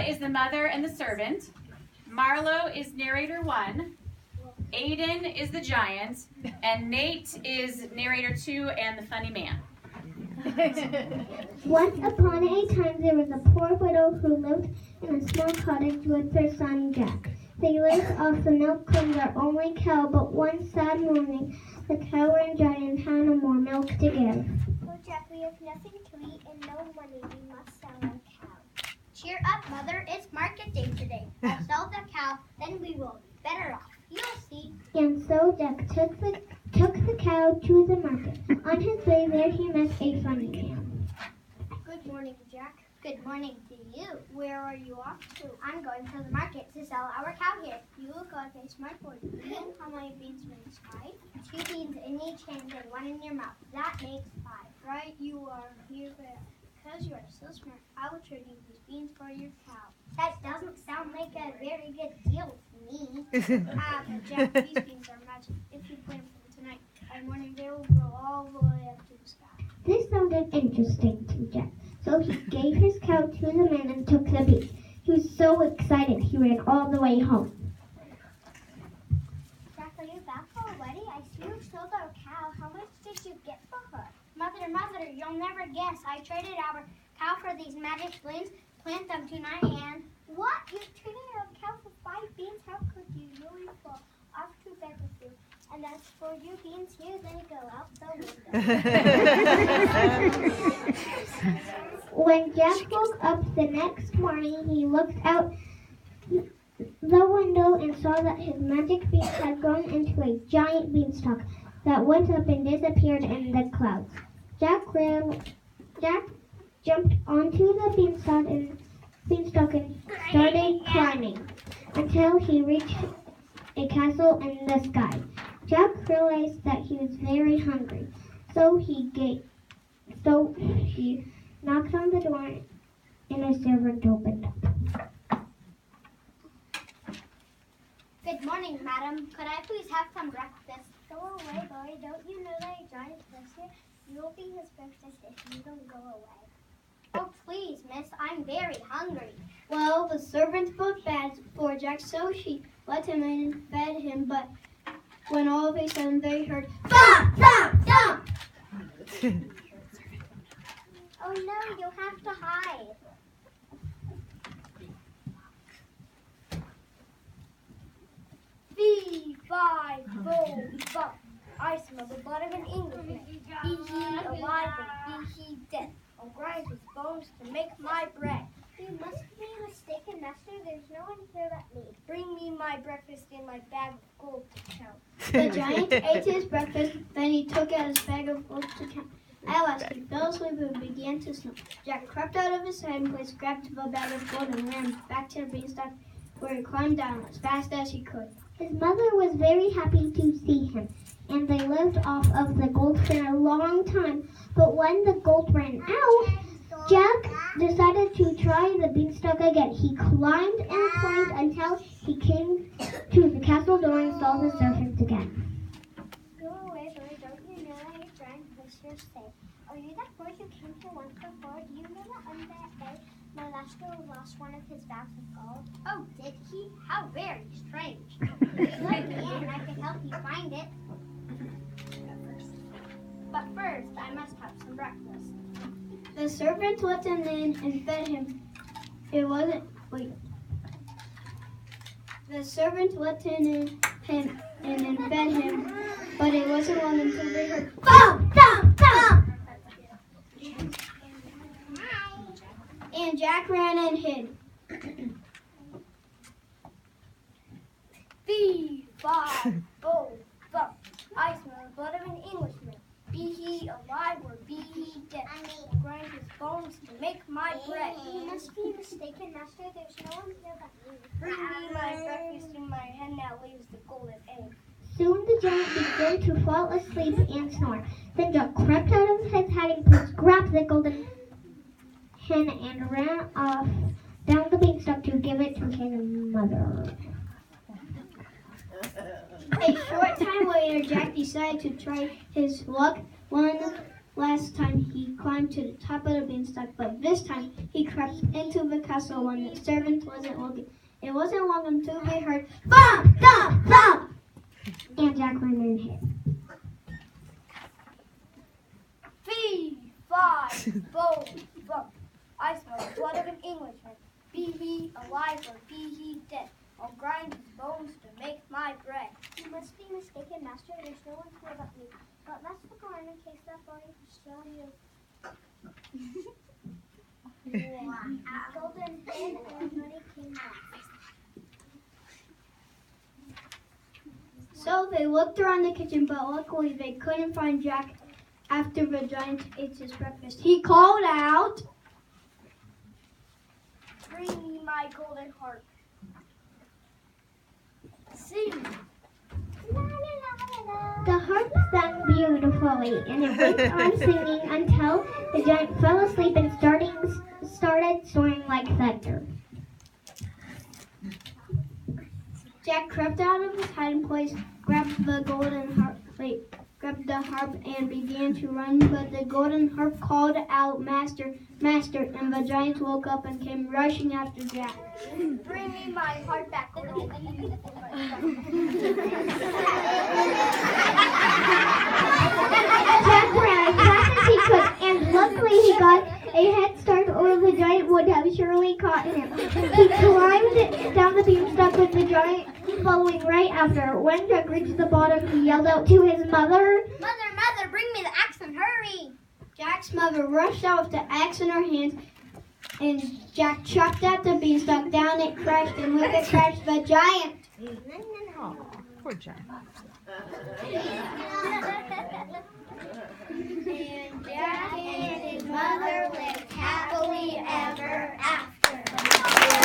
is the mother and the servant. Marlowe is narrator 1. Aiden is the giant. And Nate is narrator 2 and the funny man. Once upon a time, there was a poor widow who lived in a small cottage with their son Jack. They lived off the milk of their only cow, but one sad morning, the cow ran dry and had no more milk to give. Oh, Jack, we have nothing to eat and no money. We must sell our cow. Cheer up, Mother. It's market day today. I'll sell the cow, then we will be better off. You'll see. And so Jack took the cow to the market. On his way there, he met a funny man. Good morning, Jack. Good morning to you. Where are you off to? I'm going to the market to sell our cow here. You look like a smart boy. Do you know how many beans make 5? 2 beans in each hand and 1 in your mouth. That makes 5. Right, you are here, but because you are so smart, I will trade you these beans for your cow. That doesn't sound like a very good deal to me. But Jack, these beans are magic. If you plant them tonight, by morning they will grow all the way up to the sky. This sounded interesting to Jack, so he gave his cow to the man and took the beans. He was so excited he ran all the way home. Jack, are you back already? I see you sold our cow. How much did you get for her? Mother, you'll never guess. I traded our cow for these magic beans. Plant them tonight and... What? You traded our cow for 5 beans? How could you? You will fall off to bed with you. And as for you beans here, they go out the window. When Jack woke up the next morning, he looked out the window and saw that his magic beans had grown into a giant beanstalk that went up and disappeared in the clouds. Jack jumped onto the beanstalk and started climbing until he reached a castle in the sky. Jack realized that he was very hungry, so he knocked on the door and a servant opened up. Good morning, madam. Could I please have some breakfast? Go away, boy. Don't you know that a giant lives here? You will be his breakfast if you don't go away. Oh, please, miss. I'm very hungry. Well, the servant felt bad for Jack, so she let him in and fed him, but when all of a sudden they heard, thump, thump, thump! Oh no, you'll have to hide. Fee, fi, fo, bum. I smell the blood of an Englishman. Be he alive or be he dead. I'll grind his bones to make my bread. You must be mistaken, master. There's no one here but me. Bring me my breakfast in my bag of gold to count. The giant ate his breakfast, then he took out his bag of gold to count. At last he fell asleep and began to snore. Jack crept out of his hiding place, grabbed the bag of gold, and ran back to the beanstalk, where he climbed down as fast as he could. His mother was very happy to see him, and they lived off of the gold for a long time. But when the gold ran out, Jack decided to try the beanstalk again. He climbed and climbed until he came to the castle door and saw the servant again. Go away, boy. Don't you know that you're trying to push your stay? Are you that boy who came here once before? Do you know that on that day my master lost one of his bags of gold? Oh, did he? How very strange. If you let me in, I can help you find it. But first, I must have some breakfast. The servant let him in and fed him. The servant let him in and fed him, but it wasn't long until they heard thump, thump, thump! And Jack ran and hid. Fee, fi, fo, fum. I smell the blood of an Englishman. Be he alive or be he dead. I'll grind his bones to make my bread. You must be mistaken, master. There's no one here but me. Bring me my breakfast in my hen that lays the golden egg. Soon the giant began to fall asleep and snore. Then Jack crept out of his hiding place, grabbed the golden hen, and ran off down the beanstalk to give it to his mother. A short time later, Jack decided to try his luck last time he climbed to the top of the beanstalk, but this time he crept into the castle when the servant wasn't looking. It wasn't long until they heard thump, thump, thump, and Jack ran in hid. Fee, fi, bo, bum. I smell the blood of an Englishman. Be he alive or be he dead, I'll grind his bones to make my bread. You must be mistaken, master. There's no one here but me. But let's look around in case that body will show you. Golden hen and honey came out. So they looked around the kitchen, but luckily they couldn't find Jack after the giant ate his breakfast. He called out, Bring me my golden harp. Sing. the harp sang beautifully, and it went on singing until the giant fell asleep and started snoring like thunder. Jack crept out of his hiding place, grabbed the harp and began to run, but the golden harp called out, Master, Master, and the giant woke up and came rushing after Jack. Bring me my harp back. Jack ran as fast as he could, and luckily he got a head start or the giant would have surely caught him. He climbed down the beanstalk with the giant following right after. When Jack reached the bottom, he yelled out to his mother, Mother, bring me the axe and hurry. Jack's mother rushed out with the axe in her hands, and Jack chopped at the beanstalk. Down it crashed, and with it crashed the giant. Oh, poor Jack. And Jack and his mother lived happily ever after.